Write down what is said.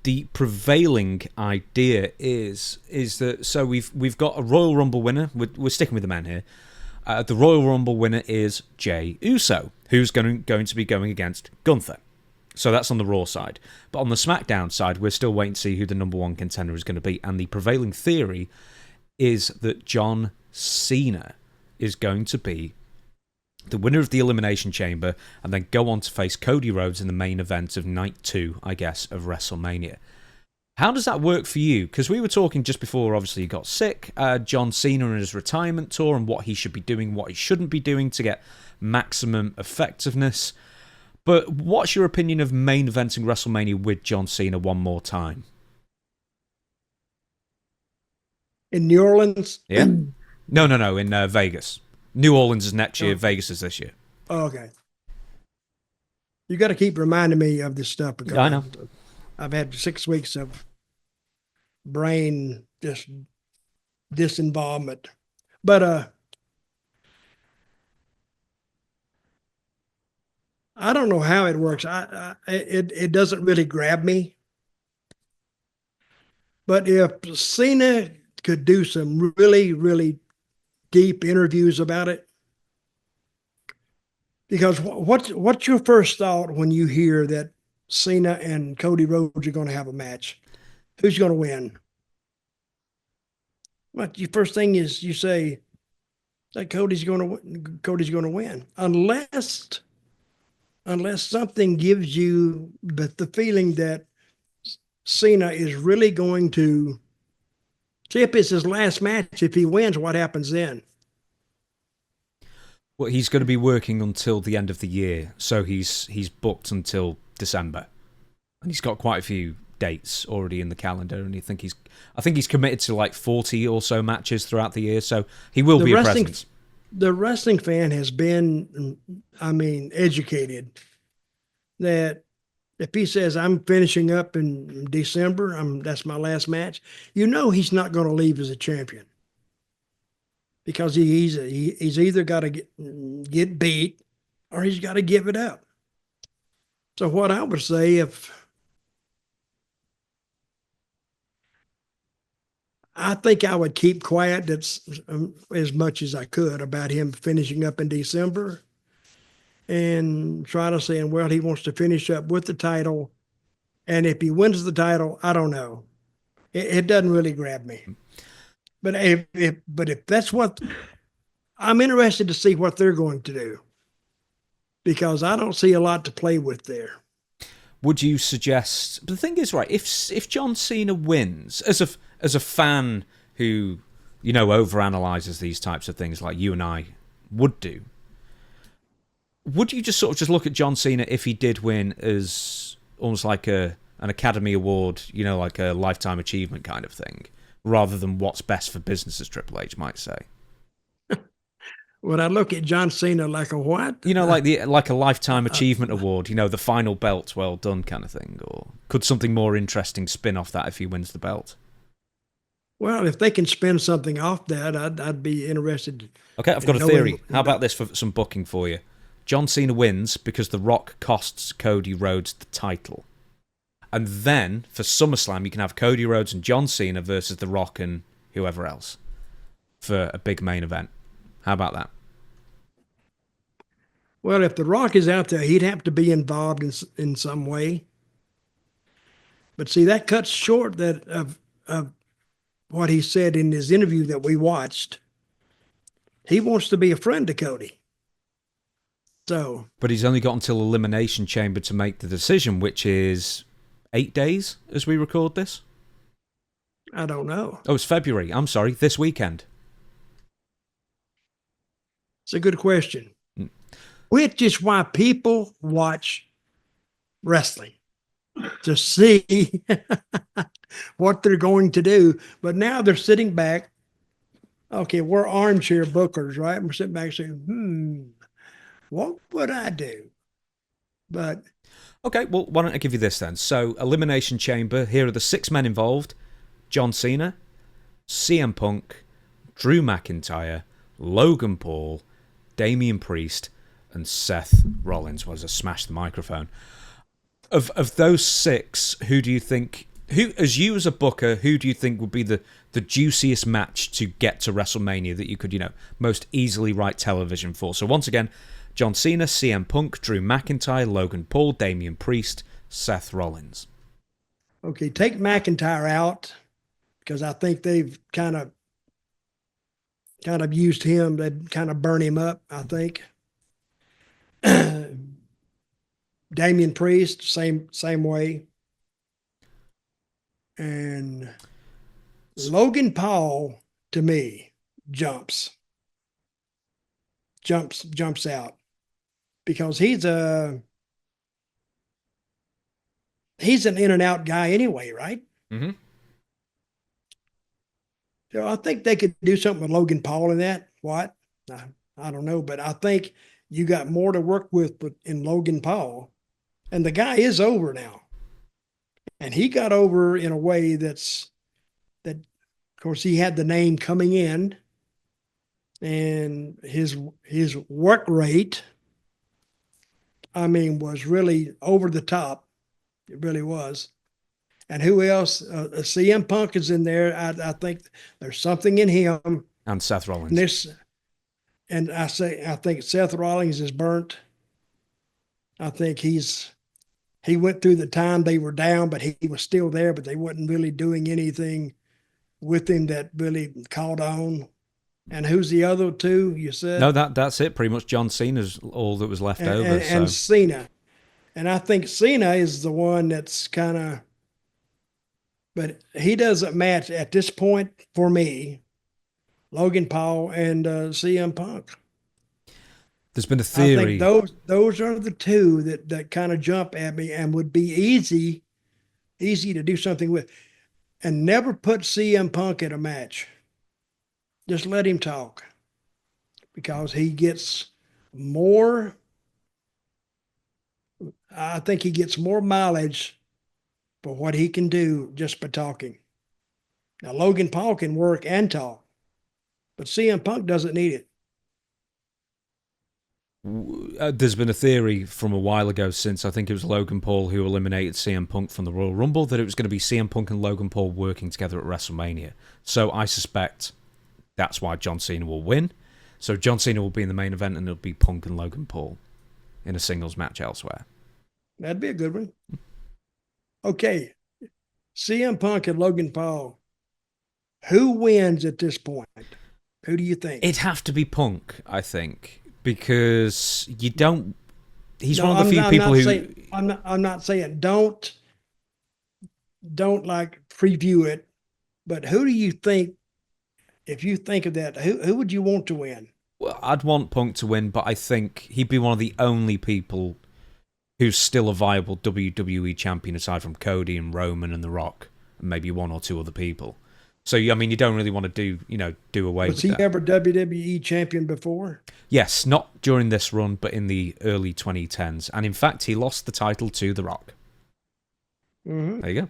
the prevailing idea is that, so we've got a Royal Rumble winner. We're sticking with the man here. The Royal Rumble winner is Jey Uso, who's going to be going against Gunther. So that's on the Raw side. But on the SmackDown side, we're still waiting to see who the number one contender is going to be. And the prevailing theory is that John Cena is going to be the winner of the Elimination Chamber and then go on to face Cody Rhodes in the main event of Night 2, I guess, of WrestleMania. How does that work for you? Because we were talking just before, obviously, he got sick, John Cena and his retirement tour and what he should be doing, what he shouldn't be doing to get maximum effectiveness. But what's your opinion of main eventing WrestleMania with John Cena one more time? In New Orleans? Yeah. No, in Vegas. New Orleans is next year, Vegas is this year. Oh, okay. You got to keep reminding me of this stuff because I know. I've had 6 weeks of brain just disinvolvement. But I don't know how it works. It doesn't really grab me. But if Cena could do some really, really deep interviews about it, because what's your first thought when you hear that Cena and Cody Rhodes are going to have a match? Who's going to win? What your first thing is you say that Cody's going to win, unless something gives you the feeling that Cena is really going to. See, if it's his last match, if he wins, what happens then? Well, he's going to be working until the end of the year, so he's booked until December, and he's got quite a few dates already in the calendar. And I think he's committed to like 40 or so matches throughout the year, so he will be a presence. The wrestling fan has been, educated that if he says I'm finishing up in December, that's my last match, he's not going to leave as a champion because he's either got to get beat or he's got to give it up. So what I would say, I think I would keep quiet as much as I could about him finishing up in December. And try to say, well, he wants to finish up with the title. And if he wins the title, I don't know. It doesn't really grab me. But if that's what, I'm interested to see what they're going to do. Because I don't see a lot to play with there. Would you suggest, but the thing is, right, if John Cena wins, as a fan who, overanalyzes these types of things like you and I would do, would you just sort of look at John Cena if he did win as almost like an Academy Award, like a Lifetime Achievement kind of thing, rather than what's best for business, as Triple H might say? Would I look at John Cena like a what? Like a Lifetime Achievement Award, the final belt, well done kind of thing? Or could something more interesting spin off that if he wins the belt? Well, if they can spin something off that, I'd be interested. Okay, I've got a theory. How about this for some booking for you? John Cena wins because The Rock costs Cody Rhodes the title. And then, for SummerSlam, you can have Cody Rhodes and John Cena versus The Rock and whoever else for a big main event. How about that? Well, if The Rock is out there, he'd have to be involved in some way. But see, that cuts short of what he said in his interview that we watched. He wants to be a friend to Cody. So, but he's only got until Elimination Chamber to make the decision, which is 8 days as we record this. I don't know. Oh, it's February. I'm sorry, this weekend. It's a good question. Which is why people watch wrestling to see what they're going to do. But now they're sitting back. Okay, we're armchair bookers, right? We're sitting back saying, what would I do? But okay, well, why don't I give you this then? So, Elimination Chamber, here are the 6 men involved. John Cena, CM Punk, Drew McIntyre, Logan Paul, Damian Priest, and Seth Rollins. Was a smash the microphone. Of those 6, who do you think Who, as a booker, who do you think would be the juiciest match to get to WrestleMania that you could, most easily write television for? So once again, John Cena, CM Punk, Drew McIntyre, Logan Paul, Damian Priest, Seth Rollins. Okay, take McIntyre out because I think they've kind of used him. They kind of burn him up, I think. Damian Priest, same way. And Logan Paul, to me, jumps out because he's an in and out guy anyway, right? Mm-hmm. So I think they could do something with Logan Paul in that. What? I don't know, but I think you got more to work with in Logan Paul. And the guy is over now. And he got over in a way that, of course, he had the name coming in, and his work rate, was really over the top. It really was. And who else? CM Punk is in there. I think there's something in him. And Seth Rollins. And I think Seth Rollins is burnt. I think he went through the time they were down, but he was still there, but they wasn't really doing anything with him that really caught on. And who's the other two you said? No, that's it. Pretty much John Cena's all that was left over. And Cena. And I think Cena is the one that's kind of, but he doesn't match at this point for me, Logan Paul and CM Punk. There's been a theory. I think those are the two that kind of jump at me and would be easy to do something with. And never put CM Punk in a match. Just let him talk. Because he gets more, I think he gets more mileage for what he can do just by talking. Now, Logan Paul can work and talk, but CM Punk doesn't need it. There's been a theory from a while ago, since I think it was Logan Paul who eliminated CM Punk from the Royal Rumble, that it was going to be CM Punk and Logan Paul working together at WrestleMania. So I suspect that's why John Cena will win. So John Cena will be in the main event, and it'll be Punk and Logan Paul in a singles match elsewhere. That'd be a good one. Okay, CM Punk and Logan Paul. Who wins at this point? Who do you think? It'd have to be Punk, I think. Because you don't. He's one of the few people who. I'm not saying don't like preview it, but who do you think? If you think of that, who would you want to win? Well, I'd want Punk to win, but I think he'd be one of the only people who's still a viable WWE champion aside from Cody and Roman and The Rock, and maybe one or two other people. So, you don't really want to do away with that. Was he ever WWE champion before? Yes, not during this run, but in the early 2010s. And in fact, he lost the title to The Rock. Mm-hmm. There you go.